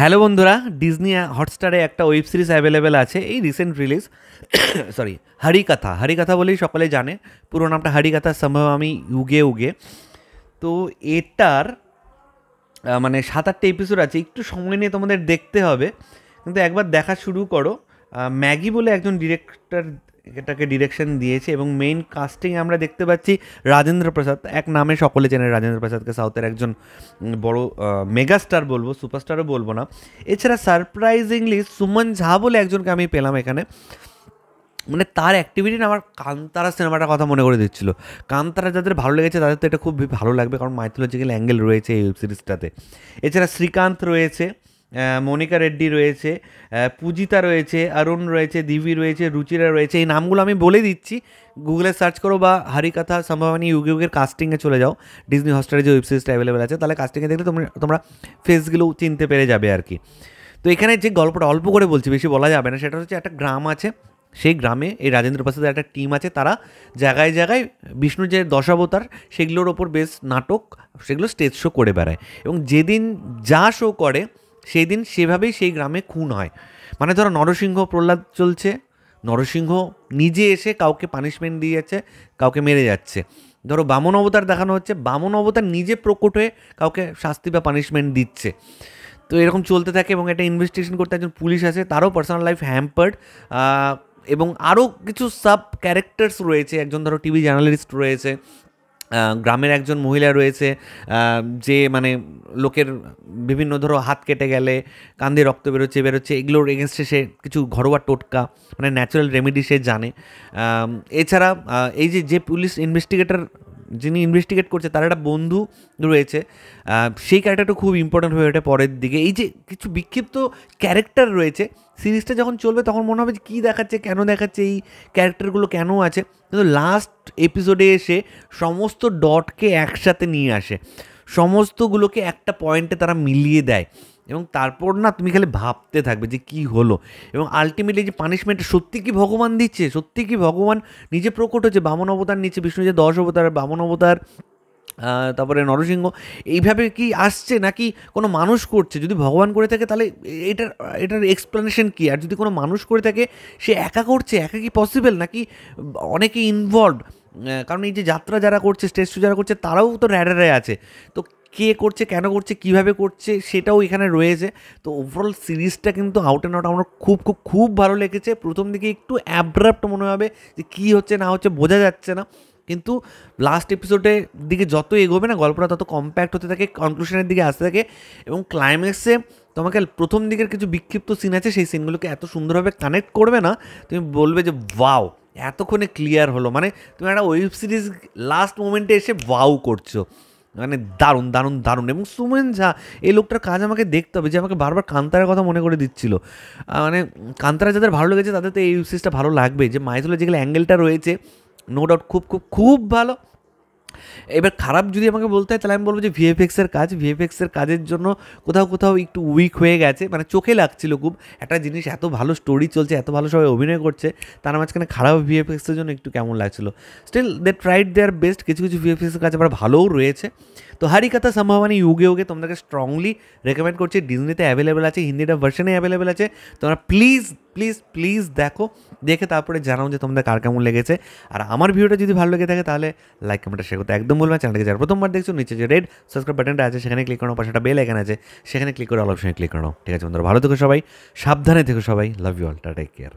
Hello বন্ধুরা, Disney হটস্টারে একটা web series available আছে, এই রিসেন্ট রিলিজ। সরি, হরিকথা। হরিকথা বলেই সকলে জানে, পুরো নামটা হরিকথা সম্ভবামি ইউগে উগে। তো এটার মানে 7-8টা এপিসোড আছে, একটু সময় নিয়ে তোমাদের দেখতে হবে, কিন্তু একবার দেখা শুরু করো। ম্যাগি বলে একজন ডিরেক্টর এটাকে ডিরেকশন দিয়েছে, এবং মেইন কাস্টিং আমরা দেখতে পাচ্ছি রাজেন্দ্র প্রসাদ। এক নামে সকলে চেনে রাজেন্দ্র প্রসাদকে, সাউথের একজন বড় মেগাস্টার বলবো, সুপারস্টারও বলবো না। এছাড়া সারপ্রাইজিংলি সুমন ঝা বলে একজনকে আমি পেলাম এখানে। মানে তার অ্যাক্টিভিটি না আমার কান্তারা সিনেমাটার কথা মনে করে দিচ্ছিল। কান্তারা যাদের ভালো লেগেছে তাদের তো এটা খুব ভালো লাগবে, কারণ মাইথোলজিক্যাল অ্যাঙ্গেল রয়েছে এই ওয়েব সিরিজটাতে। এছাড়া শ্রীকান্ত রয়েছে, মনিকা রেড্ডি রয়েছে, পূজিতা রয়েছে, অরুণ রয়েছে, দিবি রয়েছে, রুচিরা রয়েছে। এই নামগুলো আমি বলে দিচ্ছি, গুগলে সার্চ করো বা হরিকথা সম্ভবানী ইউগে ইউগের কাস্টিংয়ে চলে যাও। ডিজনি হটস্টারে যে ওয়েব সিরিজটা অ্যাভেলেবেল আছে, তাহলে কাস্টিংয়ে দেখলে তোমরা ফেসগুলো চিনতে পেরে যাবে আর কি। তো এখানে যে গল্পটা অল্প করে বলছি, বেশি বলা যাবে না, সেটা হচ্ছে একটা গ্রাম আছে। সেই গ্রামে এই রাজেন্দ্র প্রসাদের একটা টিম আছে, তারা জায়গায় জায়গায় বিষ্ণুর যে দশাবতার সেগুলোর ওপর বেশ নাটক, সেগুলো স্টেজ শো করে বেড়ায়। এবং যেদিন যা শো করে সেই দিন সেভাবেই সেই গ্রামে খুন হয়। মানে ধরো নরসিংহ প্রহ্লাদ চলছে, নরসিংহ নিজে এসে কাউকে পানিশমেন্ট দিয়ে যাচ্ছে, কাউকে মেরে যাচ্ছে। ধরো বামন অবতার দেখানো হচ্ছে, বামন অবতার নিজে প্রকট হয়ে কাউকে শাস্তি বা পানিশমেন্ট দিচ্ছে। তো এরকম চলতে থাকে, এবং একটা ইনভেস্টিগেশন করতে একজন পুলিশ আছে, তারও পার্সোনাল লাইফ হ্যাম্পার্ড। এবং আরও কিছু সাব ক্যারেক্টার্স রয়েছে। একজন ধরো টিভি জার্নালিস্ট রয়েছে, গ্রামের একজন মহিলা রয়েছে, যে মানে লোকের বিভিন্ন ধরো হাত কেটে গেলে কান দিয়ে রক্ত বেরোচ্ছে, এগুলোর এগেনস্টে সে কিছু ঘরোয়া টোটকা, মানে ন্যাচারাল রেমেডি সে জানে। এছাড়া এই যে পুলিশ ইনভেস্টিগেটর, যিনি ইনভেস্টিগেট করছে, তার একটা বন্ধু রয়েছে, সেই ক্যারেক্টারটা খুব ইম্পর্ট্যান্ট হয়ে ওঠে পরের দিকে। এই যে কিছু বিক্ষিপ্ত ক্যারেক্টার রয়েছে, সিরিজটা যখন চলবে তখন মনে হবে যে কী দেখাচ্ছে, কেন দেখাচ্ছে, এই ক্যারেক্টারগুলো কেন আছে। কিন্তু লাস্ট এপিসোডে এসে সমস্ত ডটকে একসাথে নিয়ে আসে, সমস্তগুলোকে একটা পয়েন্টে তারা মিলিয়ে দেয়, এবং তারপর না তুমি খালি ভাবতে থাকবে যে কী হলো। এবং আলটিমেটলি যে পানিশমেন্ট সত্যি কি ভগবান দিচ্ছে, সত্যি কি ভগবান নিজে প্রকট হচ্ছে, বামন অবতার নিচ্ছে, বিষ্ণু যে 10 অবতার, বামন অবতার, তারপরে নরসিংহ, এইভাবে কি আসছে, নাকি কোনো মানুষ করছে? যদি ভগবান করে থাকে তাহলে এটার এটার এক্সপ্লেনেশন কী? আর যদি কোনো মানুষ করে থাকে, সে একা করছে, একা কি পসিবল, নাকি অনেকে ইনভলভড? কারণ এই যে যাত্রা যারা করছে, স্টেজ শো যারা করছে, তারাও তো র্যাডারে আছে। তো কে করছে, কেন করছে, কীভাবে করছে, সেটাও এখানে রয়েছে। তো ওভারঅল সিরিজটা কিন্তু আউট অ্যান্ড আউট আমার খুব খুব খুব ভালো লেগেছে। প্রথম দিকে একটু অ্যাব্রাপ্ট মনে হবে, যে কী হচ্ছে না হচ্ছে বোঝা যাচ্ছে না, কিন্তু লাস্ট এপিসোডের দিকে যত এগোবে না গল্পটা তত কম্প্যাক্ট হতে থাকে, কনক্লুশনের দিকে আসতে থাকে, এবং ক্লাইম্যাক্সে তোমাকে প্রথম দিকের কিছু বিক্ষিপ্ত সিন আছে, সেই সিনগুলোকে এত সুন্দরভাবে কানেক্ট করবে না, তুমি বলবে যে ওয়াও, এতক্ষণে ক্লিয়ার হলো। মানে তুমি একটা ওয়েব সিরিজ লাস্ট মোমেন্টে এসে ওয়াও করছো, মানে দারুণ দারুণ দারুণ। এবং সুমন ঝা, এই লোকটার কাজ আমাকে দেখতে হবে, যে আমাকে বারবার কান্তারার কথা মনে করে দিচ্ছিল। মানে কান্তারা যাদের ভালো লেগেছে তাদের তো এই ওয়েব সিরিজটা ভালো লাগবে। যে মাইথোলজিক্যাল অ্যাঙ্গেলটা রয়েছে, নো ডাউট খুব খুব খুব ভালো। এবার খারাপ যদি আমাকে বলতে হয়, তাহলে আমি বলবো যে ভিএফএক্সের কাজের জন্য কোথাও কোথাও একটু উইক হয়ে গেছে, মানে চোখে লাগছিল খুব। একটা জিনিস এত ভালো স্টোরি চলছে, এত ভালো সবাই অভিনয় করছে, তার মাঝখানে খারাপ ভিএফএক্সের জন্য একটু কেমন লাগছিল। Still they tried their best, কিছু কিছু ভিএফএক্সের কাজ আবার ভালোও রয়েছে। তো হরিকথা সম্ভবানী ইউগে ইউগে তোমাদেরকে স্ট্রংলি রেকমেন্ড করছি। ডিজনিতে অ্যাভেলেবেল আছে, হিন্দিটা ভার্সনে অ্যাভেলেবেল আছে। তোমরা প্লিজ প্লিজ প্লিজ দেখো, দেখে তারপরে জানাও যে তোমাদের কার কেমন লেগেছে। আর আমার ভিডিওটা যদি ভালো লেগে থাকে তাহলে লাইক কমেন্টটা শেয়ার করতে একদম বলবেন। চ্যানেলকে যারা প্রথমবার দেখছো, নিচে যে রেড সাবস্ক্রাইব বাটনটা আছে সেখানে ক্লিক করো, পাশে একটা বেল আইকন আছে সেখানে ক্লিক করে অল অপশনে ক্লিক করো। ঠিক আছে বন্ধুরা, ভালো থেকো সবাই, সাবধানে থেকো সবাই, love you all, tata, take care.